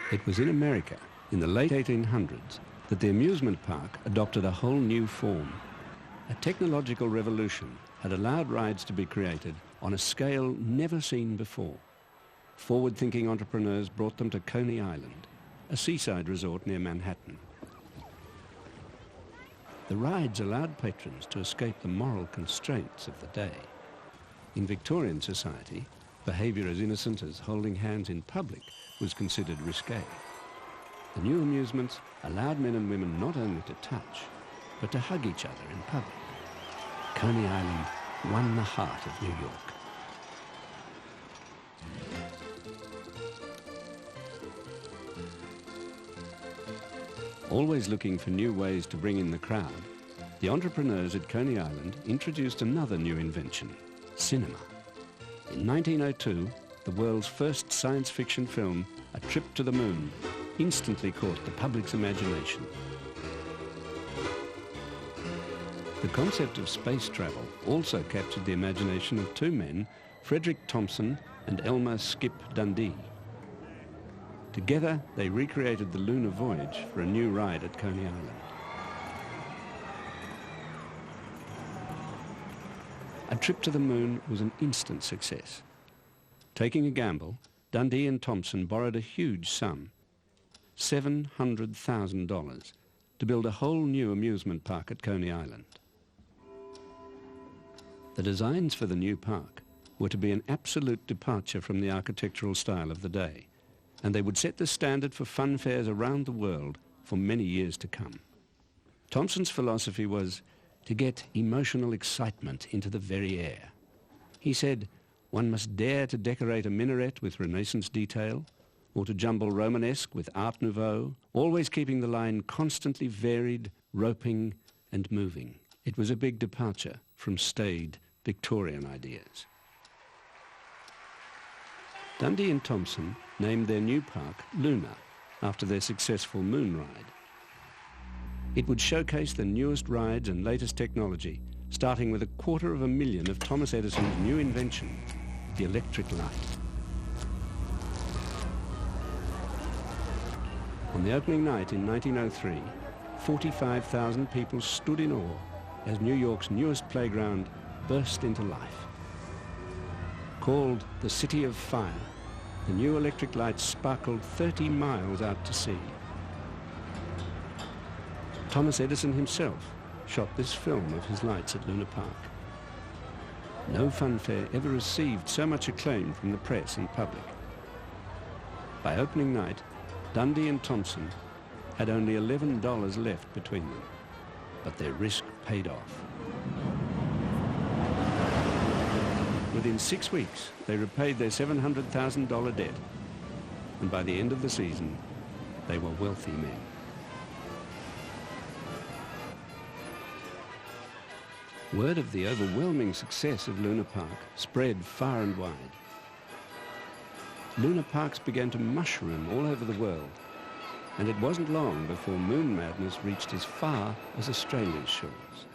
It was in America, in the late 1800s, that the amusement park adopted a whole new form. A technological revolution had allowed rides to be created on a scale never seen before. Forward-thinking entrepreneurs brought them to Coney Island, a seaside resort near Manhattan. The rides allowed patrons to escape the moral constraints of the day. In Victorian society, behaviour as innocent as holding hands in public was considered risque. The new amusements allowed men and women not only to touch, but to hug each other in public. Coney Island won the heart of New York. Always looking for new ways to bring in the crowd, the entrepreneurs at Coney Island introduced another new invention, cinema. In 1902, the world's first science fiction film, A Trip to the Moon, instantly caught the public's imagination. The concept of space travel also captured the imagination of two men, Frederick Thompson and Elmer "Skip" Dundee. Together, they recreated the lunar voyage for a new ride at Coney Island. A Trip to the Moon was an instant success. Taking a gamble, Dundee and Thompson borrowed a huge sum, $700,000, to build a whole new amusement park at Coney Island. The designs for the new park were to be an absolute departure from the architectural style of the day, and they would set the standard for fun fairs around the world for many years to come. Thompson's philosophy was to get emotional excitement into the very air. He said, one must dare to decorate a minaret with Renaissance detail, or to jumble Romanesque with Art Nouveau, always keeping the line constantly varied, roping and moving. It was a big departure from staid Victorian ideas. Dundee and Thompson named their new park Luna, after their successful moon ride. It would showcase the newest rides and latest technology, starting with $250,000 of Thomas Edison's new invention, the electric light. On the opening night in 1903, 45,000 people stood in awe as New York's newest playground burst into life. Called the City of Fire, the new electric lights sparkled 30 miles out to sea. Thomas Edison himself shot this film of his lights at Luna Park. No funfair ever received so much acclaim from the press and public. By opening night, Dundee and Thompson had only $11 left between them, but their risk paid off. Within 6 weeks, they repaid their $700,000 debt, and by the end of the season, they were wealthy men. Word of the overwhelming success of Luna Park spread far and wide. Luna Parks began to mushroom all over the world, and it wasn't long before moon madness reached as far as Australia's shores.